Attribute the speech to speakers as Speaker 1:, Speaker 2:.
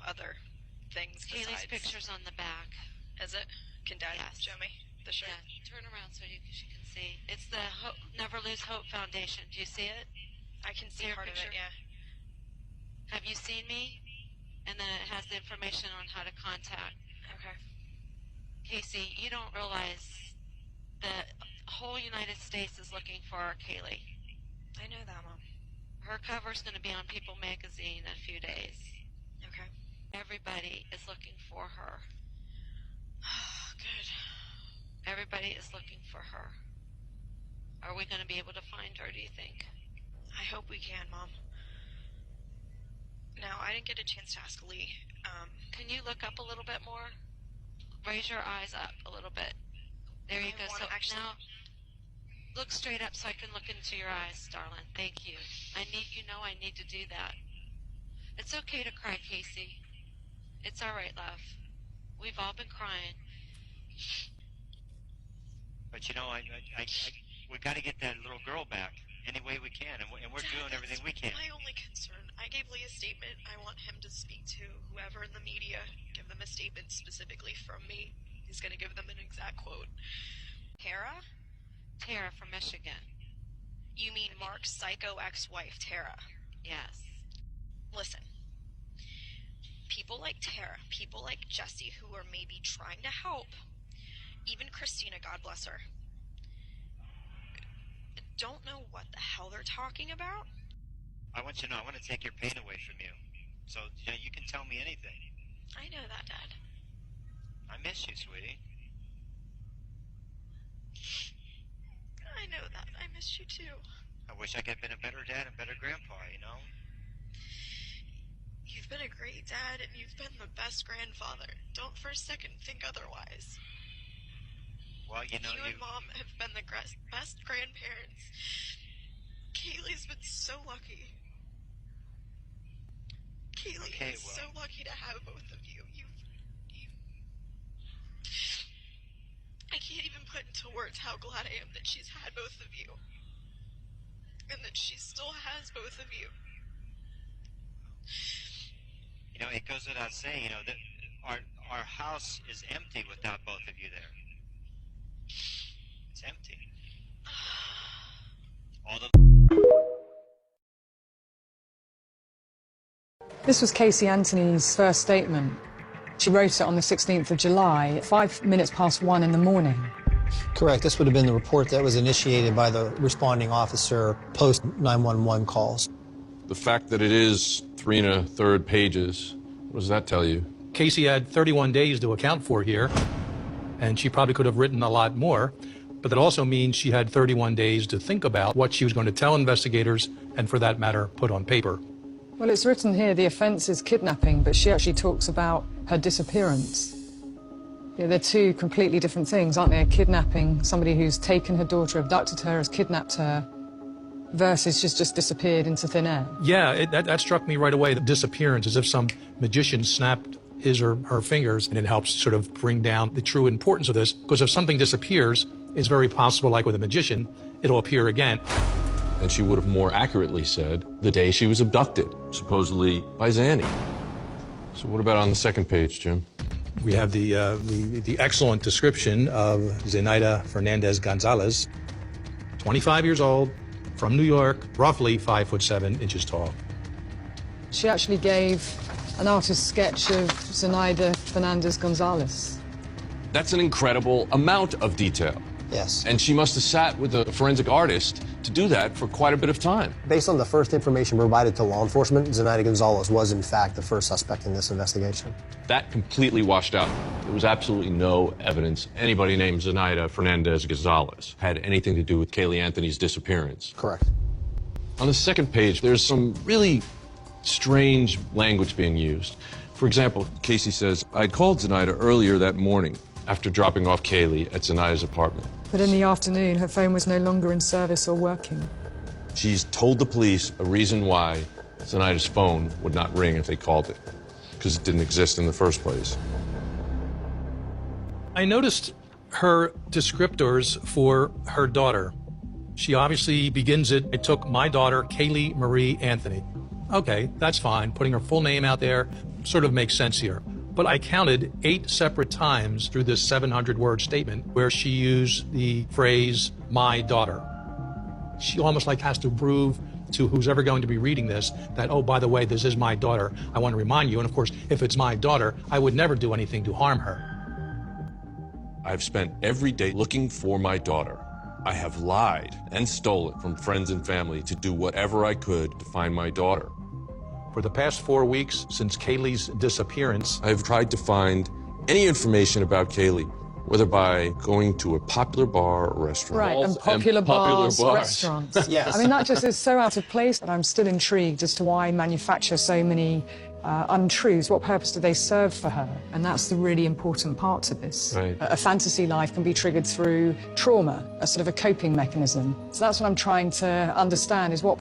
Speaker 1: other things
Speaker 2: Caylee's
Speaker 1: besides...
Speaker 2: picture's on the back.
Speaker 1: Is it? Can Dad show me the shirt?
Speaker 2: Yeah, turn around so she can see. It's the Never Lose Hope Foundation. Do you see it?
Speaker 1: I can see part of it, yeah.
Speaker 2: Have you seen me? And then it has the information on how to contact.
Speaker 1: Okay.
Speaker 2: Casey, you don't realize the whole United States is looking for our Caylee.
Speaker 1: I know that, Mom.
Speaker 2: Her cover's going to be on People magazine in a few days.
Speaker 1: Okay.
Speaker 2: Everybody is looking for her.
Speaker 1: Good.
Speaker 2: Everybody is looking for her. Are we going to be able to find her, do you think?
Speaker 1: I hope we can, Mom. Now, I didn't get a chance to ask Lee.
Speaker 2: Can you look up a little bit more? Raise your eyes up a little bit. There you go. So now, look straight up so I can look into your eyes, darling. Thank you. I need to do that. It's okay to cry, Casey. It's all right, love. We've all been crying.
Speaker 3: But you know, we got to get that little girl back any way we can, and we're doing everything we can.
Speaker 1: My only concern. I gave Lee a statement. I want him to speak to whoever in the media, give them a statement specifically from me. He's going to give them an exact quote. Tara?
Speaker 2: Tara from Michigan.
Speaker 1: You mean Mark's psycho ex-wife, Tara?
Speaker 2: Yes.
Speaker 1: Listen. People like Tara, people like Jesse, who are maybe trying to help, even Christina, God bless her, don't know what the hell they're talking about.
Speaker 3: I want you to know, I want to take your pain away from you. So, you can tell me anything.
Speaker 1: I know that, Dad.
Speaker 3: I miss you, sweetie.
Speaker 1: I know that. I miss you, too.
Speaker 3: I wish I could have been a better dad and better grandpa, you know?
Speaker 1: You've been a great dad, and you've been the best grandfather. Don't for a second think otherwise.
Speaker 3: Well, you know,
Speaker 1: you and Mom have been the best grandparents. Caylee's been so lucky. Caylee is so lucky to have both of you. I can't even put into words how glad I am that she's had both of you. And that she still has both of you.
Speaker 3: You know, it goes without saying, you know, that our house is empty without both of you there. It's empty.
Speaker 4: This was Caylee Anthony's first statement. She wrote it on the 16th of July, 5 minutes past 1 in the morning.
Speaker 5: Correct. This would have been the report that was initiated by the responding officer post 911 calls.
Speaker 6: The fact that it is 3 1/3 pages, what does that tell you?
Speaker 7: Casey had 31 days to account for here, and she probably could have written a lot more, but that also means she had 31 days to think about what she was going to tell investigators and, for that matter, put on paper.
Speaker 4: Well, it's written here the offence is kidnapping, but she actually talks about her disappearance. Yeah, they're two completely different things, aren't they? Kidnapping, somebody who's taken her daughter, abducted her, has kidnapped her, versus she's just disappeared into thin air.
Speaker 7: Yeah, that struck me right away, the disappearance, as if some magician snapped his or her fingers, and it helps sort of bring down the true importance of this, because if something disappears, it's very possible, like with a magician, it'll appear again.
Speaker 6: And she would have more accurately said the day she was abducted, supposedly by Zanny. So what about on the second page, Jim?
Speaker 7: We have the excellent description of Zenaida Fernandez Gonzalez, 25 years old, from New York, roughly 5'7" tall.
Speaker 4: She actually gave an artist's sketch of Zenaida Fernandez Gonzalez.
Speaker 6: That's an incredible amount of detail.
Speaker 5: Yes.
Speaker 6: And she must have sat with a forensic artist to do that for quite a bit of time.
Speaker 5: Based on the first information provided to law enforcement, Zenaida Gonzalez was in fact the first suspect in this investigation.
Speaker 6: That completely washed out. There was absolutely no evidence anybody named Zenaida Fernandez Gonzalez had anything to do with Caylee Anthony's disappearance.
Speaker 5: Correct.
Speaker 6: On the second page, there's some really strange language being used. For example, Casey says, I called Zenaida earlier that morning after dropping off Caylee at Zenaida's apartment.
Speaker 4: But in the afternoon, her phone was no longer in service or working.
Speaker 6: She's told the police a reason why Zenaida's phone would not ring if they called it, because it didn't exist in the first place.
Speaker 7: I noticed her descriptors for her daughter. She obviously begins it, it took my daughter, Caylee Marie Anthony. Okay, that's fine, putting her full name out there, sort of makes sense here. But I counted 8 separate times through this 700-word statement where she used the phrase, my daughter. She almost like has to prove to who's ever going to be reading this that, oh, by the way, this is my daughter. I want to remind you. And of course, if it's my daughter, I would never do anything to harm her.
Speaker 6: I've spent every day looking for my daughter. I have lied and stolen from friends and family to do whatever I could to find my daughter.
Speaker 7: For the past 4 weeks since Caylee's disappearance,
Speaker 6: I've tried to find any information about Caylee, whether by going to a popular bar or restaurant.
Speaker 4: Right, and popular bars, restaurants.
Speaker 5: Yes.
Speaker 4: I mean, that just is so out of place, but I'm still intrigued as to why manufacture so many untruths. What purpose do they serve for her? And that's the really important part to this.
Speaker 6: Right.
Speaker 4: A fantasy life can be triggered through trauma, a sort of a coping mechanism. So that's what I'm trying to understand, is what